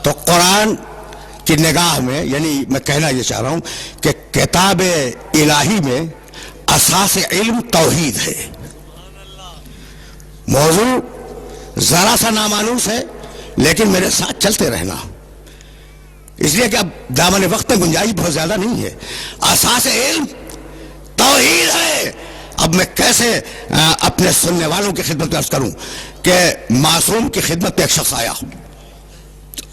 تو قرآن کی نگاہ میں، یعنی میں کہنا یہ چاہ رہا ہوں کہ کتاب الہی میں اساس علم توحید ہے. موضوع ذرا سا نامانوس ہے لیکن میرے ساتھ چلتے رہنا، اس لیے کہ اب دامن وقت میں گنجائش بہت زیادہ نہیں ہے. اساس علم توحید ہے. اب میں کیسے اپنے سننے والوں کی خدمت میں عرض کروں کہ معصوم کی خدمت پہ ایک شخص آیا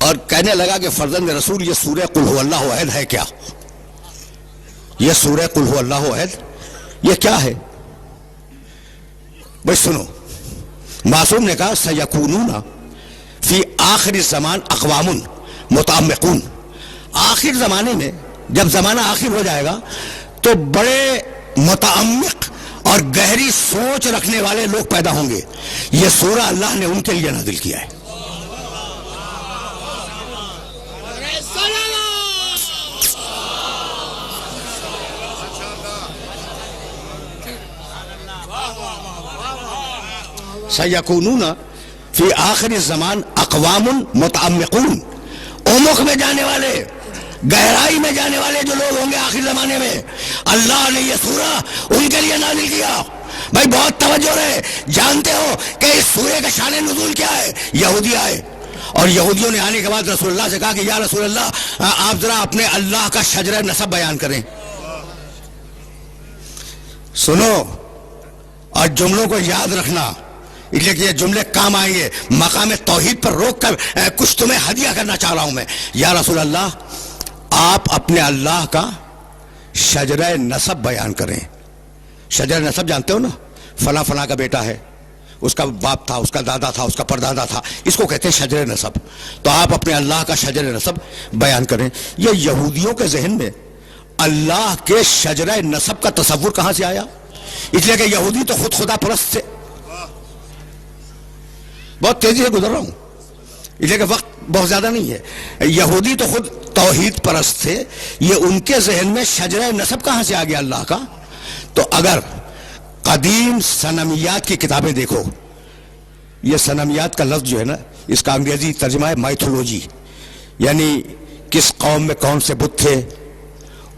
اور کہنے لگا کہ فرزند رسول، یہ سورہ قل هو اللہ احد ہے کیا؟ یہ سورہ قل هو اللہ احد یہ کیا ہے؟ بھائی سنو، معصوم نے کہا سیکونون فی آخر الزمان اقوام متعمقون. آخر زمانے میں جب زمانہ آخر ہو جائے گا تو بڑے متعمق اور گہری سوچ رکھنے والے لوگ پیدا ہوں گے. یہ سورہ اللہ نے ان کے لیے نازل کیا ہے. سیکونون فی آخر الزمان اقوام متعمقون، عمق میں جانے والے، گہرائی میں جانے والے جو لوگ ہوں گے آخر زمانے میں، اللہ نے یہ سورہ ان کے لیے نازل کیا. بھائی بہت توجہ رہے. جانتے ہو کہ اس سورے کا شان نزول کیا ہے؟ یہودی آئے اور یہودیوں نے آنے کے بعد رسول اللہ سے کہا کہ یا رسول اللہ آپ ذرا اپنے اللہ کا شجرہ نسب بیان کریں. سنو اور جملوں کو یاد رکھنا، اس لیے کہ یہ جملے کام آئیں گے. مقام توحید پر روک کر کچھ تمہیں ہدیہ کرنا چاہ رہا ہوں میں. یا رسول اللہ آپ اپنے اللہ کا شجرہ نسب بیان کریں. شجرہ نسب جانتے ہو نا؟ فلاں فلاں کا بیٹا ہے، اس کا باپ تھا، اس کا دادا تھا، اس کا پردادا تھا، اس کو کہتے ہیں شجرہ نسب. تو آپ اپنے اللہ کا شجرہ نسب بیان کریں. یہ یہودیوں کے ذہن میں اللہ کے شجرہ نسب کا تصور کہاں سے آیا؟ اس لیے کہ یہودی تو خود خدا پرست تھے. بہت تیزی سے گزر رہا ہوں اس لیے کہ وقت بہت زیادہ نہیں ہے. یہودی تو خود توحید پرست تھے. یہ ان کے ذہن میں شجرہ نسب کہاں سے آ گیا اللہ کا؟ تو اگر قدیم صنمیات کی کتابیں دیکھو، یہ صنمیات کا لفظ جو ہے نا، اس کا انگریزی ترجمہ ہے مائتھولوجی، یعنی کس قوم میں کون سے بت تھے،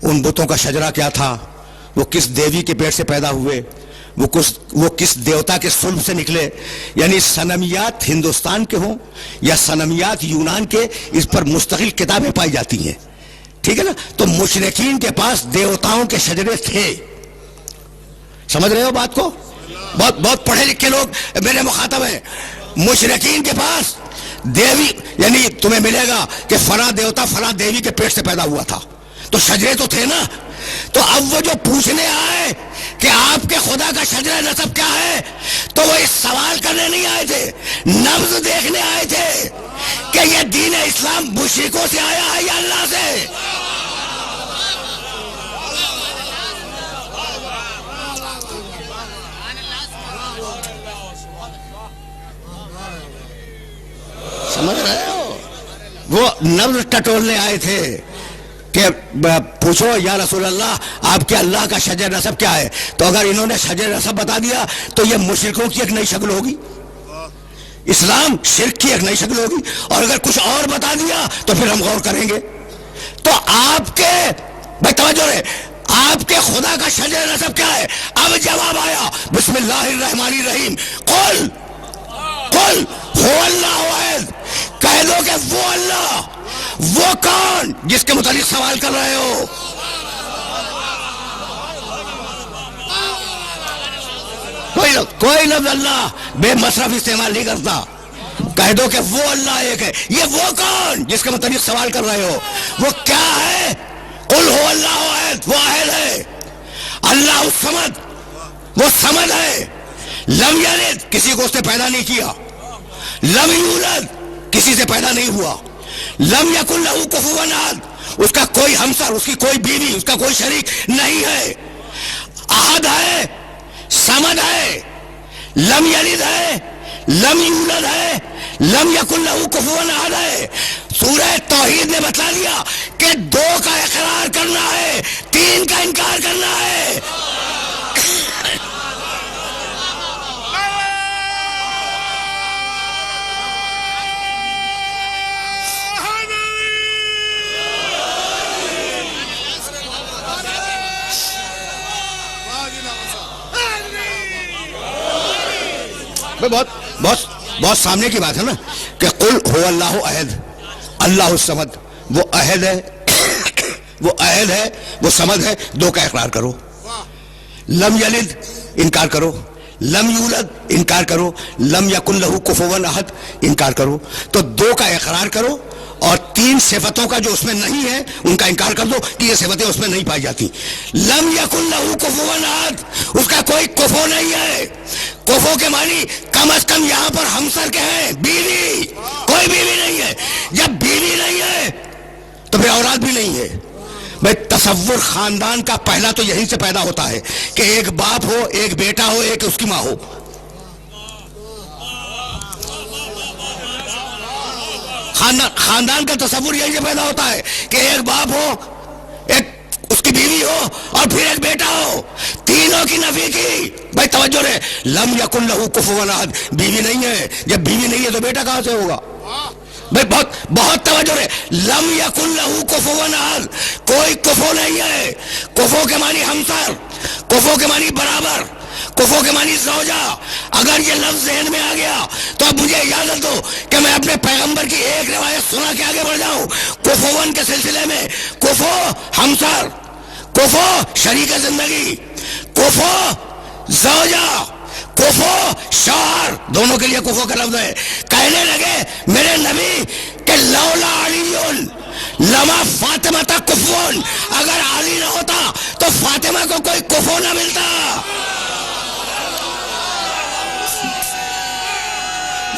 ان بتوں کا شجرہ کیا تھا، وہ کس دیوی کے پیٹ سے پیدا ہوئے، وہ کس دیوتا کے صلب سے نکلے. یعنی صنمیات ہندوستان کے ہوں یا صنمیات یونان کے، اس پر مستقل کتابیں پائی جاتی ہیں. ٹھیک ہے نا؟ تو مشرکین کے پاس دیوتاؤں کے شجرے تھے. سمجھ رہے ہو بات کو؟ بہت پڑھے لکھے لوگ میرے مخاطب ہیں. مشرکین کے پاس دیوی، یعنی تمہیں ملے گا کہ فلاں دیوتا فلاں دیوی کے پیٹ سے پیدا ہوا تھا، تو شجرے تو تھے نا. تو اب وہ جو پوچھنے آئے کہ آپ کے خدا کا شجرہ نسب کیا ہے، تو وہ اس سوال کرنے نہیں آئے تھے، نبض دیکھنے آئے تھے کہ یہ دین اسلام مشرکوں سے آیا ہے یا اللہ سے. سمجھ رہے ہو؟ وہ نبض ٹٹولنے آئے تھے کہ پوچھو یا رسول اللہ آپ کے اللہ کا شجر نسب کیا ہے. تو اگر انہوں نے شجر نسب بتا دیا تو یہ مشرکوں کی ایک نئی شکل ہوگی، اسلام شرک کی ایک نئی شکل ہوگی. اور اگر کچھ اور بتا دیا تو پھر ہم غور کریں گے. تو آپ کے، بھائی توجہ رہے، آپ کے خدا کا شجر نسب کیا ہے؟ اب جواب آیا، بسم اللہ الرحمن الرحیم، قل هو اللہ احد. کہہ دو کہ وہ اللہ، وہ کون جس کے متعلق سوال کر رہے ہو؟ کوئی لفظ اللہ بے مصرف استعمال نہیں کرتا. کہہ دو کہ وہ اللہ ایک ہے. یہ وہ کون جس کے متعلق سوال کر رہے ہو وہ کیا ہے؟ قل هو اللہ احد، وہ احد ہے. اللہ الصمد، وہ صمد ہے. لم یلد، کسی کو اس نے پیدا نہیں کیا. لم یولد، کسی سے پیدا نہیں ہوا. لم یکن لہ کفوا احد، اس کا کوئی ہمسر، اس کی کوئی بیوی، اس کا کوئی شریک نہیں ہے. احد ہے، صمد ہے، لم یلد ہے، لم یولد ہے، لم یکن لہ کفوا احد ہے. سورہ توحید نے بتلا دیا کہ دو کا اقرار کرنا ہے، تین کا انکار کرنا ہے. بہت بہت بہت سامنے کی بات ہے نا کہ قل هو اللہ احد اللہ الصمد. وہ احد ہے، وہ احد ہے، وہ صمد ہے. دو کا اقرار کرو. لم یلد انکار کرو، لم یولد انکار کرو، لم یکن لہ کفوا احد انکار کرو. تو دو کا اقرار کرو اور تین صفتوں کا جو اس میں نہیں ہے ان کا انکار کر دو کہ یہ صفتیں اس میں نہیں پائی جاتی. لم یکن لہ کفوا احد، اس کا کوئی کفو نہیں ہے. کفو کے معنی کم از کم یہاں پر ہمسر کے ہیں، بیوی. کوئی بیوی نہیں ہے. جب بیوی نہیں ہے تو پھر اولاد بھی نہیں ہے. بھائی تصور خاندان کا پہلا تو یہیں سے پیدا ہوتا ہے کہ ایک باپ ہو، ایک بیٹا ہو، ایک اس کی ماں ہو. خاندان کا تصور یہیں سے پیدا ہوتا ہے کہ ایک باپ ہو، ایک اس کی بیوی ہو اور پھر ایک بیٹا ہو. تینوں کی نفی کی. بھائی توجہ رہے، لم یکن لہ کفوا احد، بیوی نہیں ہے. جب بیوی نہیں ہے تو بیٹا کہاں سے ہوگا؟ بھائی بہت بہت توجہ رہے، لم یکن لہ کفوا احد، کوئی کفو نہیں ہے. کفو کے معنی ہمسر، کفو کے معنی برابر، کفو کے معنی زوجہ. اگر یہ لفظ ذہن میں آ گیا تو اب مجھے اجازت دو کہ میں اپنے پیغمبر کی ایک روایت سنا کے آگے بڑھ جاؤں. کفوون کے سلسلے میں کفو ہمسر، کفو شریک زندگی، کفو زوجہ، کفو شوہر، دونوں کے لیے کفو کا لفظ ہے. کہنے لگے میرے نبی کہ لولا علی لما فاطمہ تا کفون، اگر علی نہ ہوتا تو فاطمہ کو کوئی کفو نہ ملتا.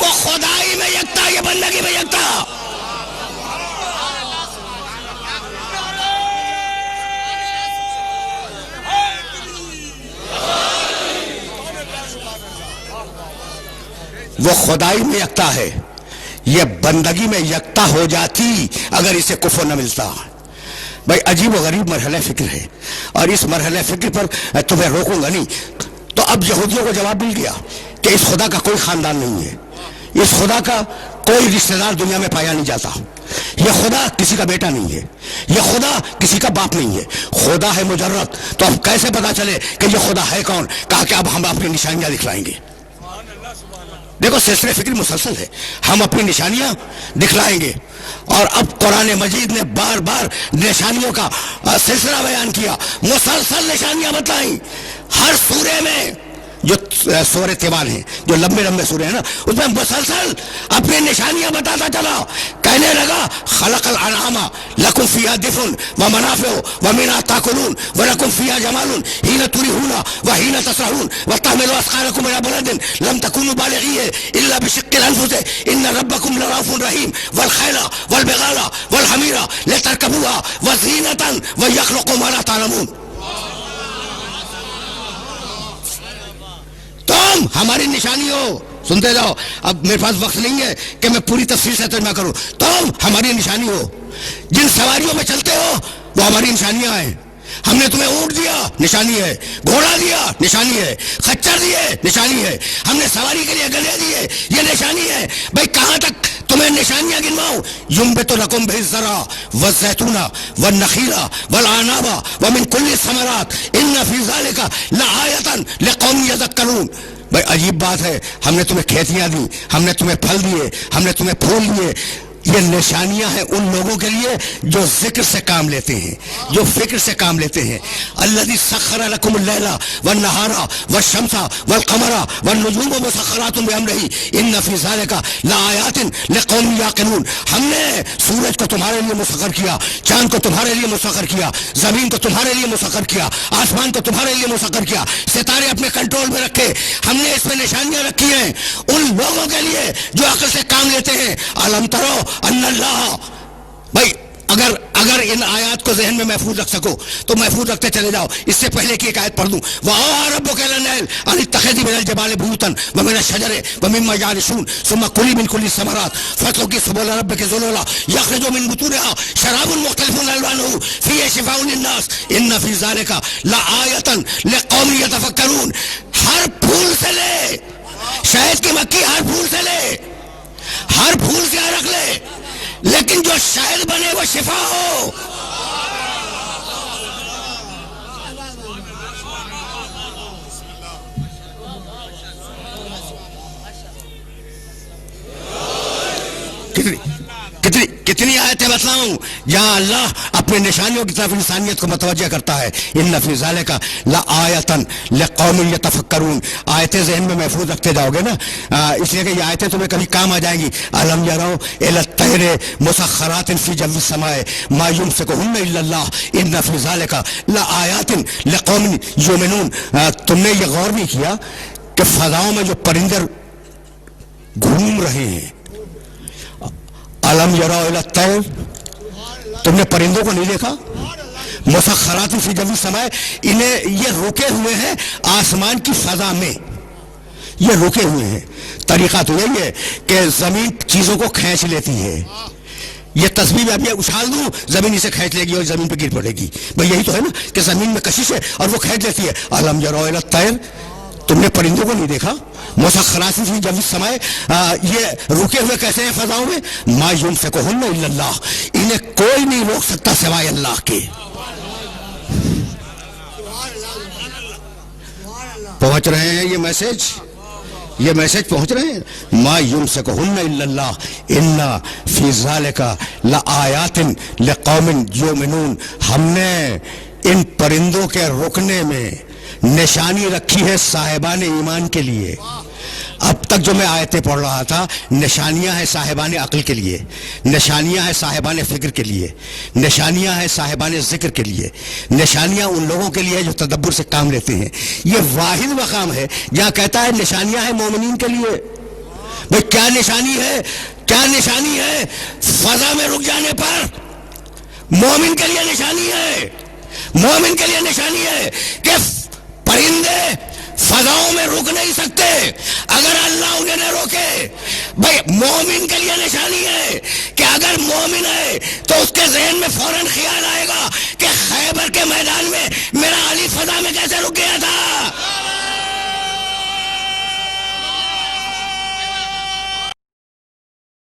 وہ خدائی میں یکتا، یہ بندگی میں یکتا. وہ خدائی میں یکتا ہے، یہ بندگی میں یکتا ہو جاتی اگر اسے کفر نہ ملتا. بھائی عجیب و غریب مرحلہ فکر ہے، اور اس مرحلہ فکر پر تمہیں روکوں گا نہیں. تو اب یہودیوں کو جواب مل گیا کہ اس خدا کا کوئی خاندان نہیں ہے، اس خدا کا کوئی رشتہ دار دنیا میں پایا نہیں جاتا. یہ خدا کسی کا بیٹا نہیں ہے، یہ خدا کسی کا باپ نہیں ہے، خدا ہے مجرد. تو اب کیسے پتا چلے کہ یہ خدا ہے کون؟ کہا کہ اب ہم اپنی نشانیاں دکھلائیں گے. دیکھو سلسلہ فکر مسلسل ہے، ہم اپنی نشانیاں دکھلائیں گے. اور اب قرآن مجید نے بار بار نشانیوں کا سلسلہ بیان کیا، مسلسل نشانیاں بتائیں. ہر سورے میں جو سورہ تیوان ہیں، جو لمبے لمبے سورے ہیں نا، اس میں مسلسل اپنی نشانیاں بتاتا چلا. کہنے لگا خلق الانعام لکم فیہا دفء ومنافع ومنھا تاکلون ولکم فیہا جمال حین تریحون وحین تسرحون وتحمل اثقالکم الی بلد لم تکونوا بالغیہ الا بشق الانفس ان ربکم لرؤوف رحیم والخیل والبغال والحمیر لترکبوها وزینۃ ویخلق ما لا تعلمون. تم ہماری نشانی ہو. سنتے جاؤ، اب میرے پاس وقت نہیں ہے کہ میں پوری تفصیل سے ترجمہ کروں. تم ہماری نشانی ہو، جن سواریوں میں چلتے ہو وہ ہماری نشانیاں ہیں. ہم نے تمہیں اونٹ دیا، نشانی ہے. گھوڑا دیا، نشانی ہے. خچر دیے، نشانی ہے. ہم نے سواری کے لیے گدھے دیے، یہ نشانی ہے. بھائی کہاں تک تمہیں نشانیاں گنواؤں؟ ينبت لكم به الزرع والزيتون والنخيل والعناب ومن كل الثمرات ان في ذلك لآية لقوم يذكرون. بھائی عجیب بات ہے، ہم نے تمہیں کھیتیاں دی، ہم نے تمہیں پھل دیے، ہم نے تمہیں پھول دیے. یہ نشانیاں ہیں ان لوگوں کے لیے جو ذکر سے کام لیتے ہیں، جو فکر سے کام لیتے ہیں. الذی سخر لکم اللیل والنہار والشمس والقمر والنجوم مسخرات بامرہ ان فی ذلک لآیات لقوم یعقلون. ہم نے سورج کو تمہارے لیے مسخر کیا، چاند کو تمہارے لیے مسخر کیا، زمین کو تمہارے لیے مسخر کیا، آسمان کو تمہارے لیے مسخر کیا، ستارے اپنے کنٹرول میں رکھے. ہم نے اس میں نشانیاں رکھی ہیں ان لوگوں کے لیے جو عقل سے کام لیتے ہیں. علم ترو ان اللہ. بھائی اگر ان آیات کو ذہن میں محفوظ رکھ سکو تو محفوظ رکھتے چلے جاؤ. اس سے پہلے کی ایک آیت پڑھ دوں. وَأَوْحَىٰ رَبُّكَ إِلَى النَّحْلِ أَنِ اتَّخِذِي مِنَ الْجِبَالِ بُيُوتًا وَمِنَ الشَّجَرِ وَمِمَّا يَعْرِشُونَ ثُمَّ كُلِي مِنْ كُلِّ الثَّمَرَاتِ فَاسْلُكِي سُبُلَ رَبِّكِ ذُلُلًا يَخْرُجُ مِنْ بُطُونِهَا شَرَابٌ مُخْتَلِفٌ أَلْوَانُهُ فِيهِ شِفَاءٌ لِلنَّاسِ إِنَّ فِي ذَلِكَ لَآيَةً لِقَوْمٍ يَتَفَكَّرُونَ. ہر پھول سے لے، شہد کی مکھی ہر پھول سے لے، ہر پھول سے رکھ لے، لیکن جو شاہد بنے وہ شفا ہو. کتنی آیتیں بتلاؤں جہاں اللہ اپنے نشانیوں کی طرف انسانیت کو متوجہ کرتا ہے. ان فی ذالک لآیۃ لقوم یتفکرون. آیتیں ذہن میں محفوظ رکھتے جاؤ گے نا, اس لیے کہ یہ آیتیں تمہیں کبھی کام آ جائیں گی. الم یروا الی الطیر مسخرات فی جو السماء ما یمسکہن الا اللہ ان فی ذالک لآیات لقوم یؤمنون. تم نے یہ غور نہیں کیا کہ فضاؤں میں جو پرندے گھوم رہے ہیں, الم یروا الی الطیر, تم نے پرندوں کو نہیں دیکھا؟ مسخرات فی جو السماء, انہیں یہ رکے ہوئے ہیں آسمان کی فضا میں, یہ رکے ہوئے ہیں. طریقہ تو یہی ہے کہ زمین چیزوں کو کھینچ لیتی ہے. یہ تسبیح میں اب یہ اچھال دوں زمین اسے کھینچ لے گی اور زمین پہ گر پڑے گی. بھئی یہی تو ہے نا کہ زمین میں کشش ہے اور وہ کھینچ لیتی ہے. الم یروا الی الطیر, تم نے پرندوں کو نہیں دیکھا؟ مسخرات فی جو السماء, یہ رکے ہوئے کیسے ہیں فضاؤں میں؟ ما یمسکہن الا اللہ, انہیں کوئی نہیں روک سکتا سوائے اللہ کے. پہنچ رہے ہیں یہ میسج پہنچ رہے ہیں. ما یمسکہن الا اللہ ان فی ذالک لآیات لقوم یؤمنون. ہم نے ان پرندوں کے رکنے میں نشانی رکھی ہے صاحبان ایمان کے لیے. اب تک جو میں آیتیں پڑھ رہا تھا, نشانیاں ہیں صاحبان عقل کے لیے, نشانیاں ہیں صاحبان فکر کے لیے, نشانیاں ہیں صاحبان ذکر کے لیے, نشانیاں ان لوگوں کے لیے جو تدبر سے کام لیتے ہیں. یہ واحد مقام ہے جہاں کہتا ہے نشانیاں ہیں مومنین کے لیے. بھئی کیا نشانی ہے؟ کیا نشانی ہے؟ فضا میں رک جانے پر مومن کے لیے نشانی ہے. مومن کے لیے نشانی ہے کہ پرندے فضاؤں میں رک نہیں سکتے اگر اللہ انہیں نہ روکے. بھئی مومن کے لیے نشانی ہے کہ اگر مومن ہے تو اس کے ذہن میں فوراً خیال آئے گا کہ خیبر کے میدان میں میرا علی فضا میں کیسے رک گیا تھا.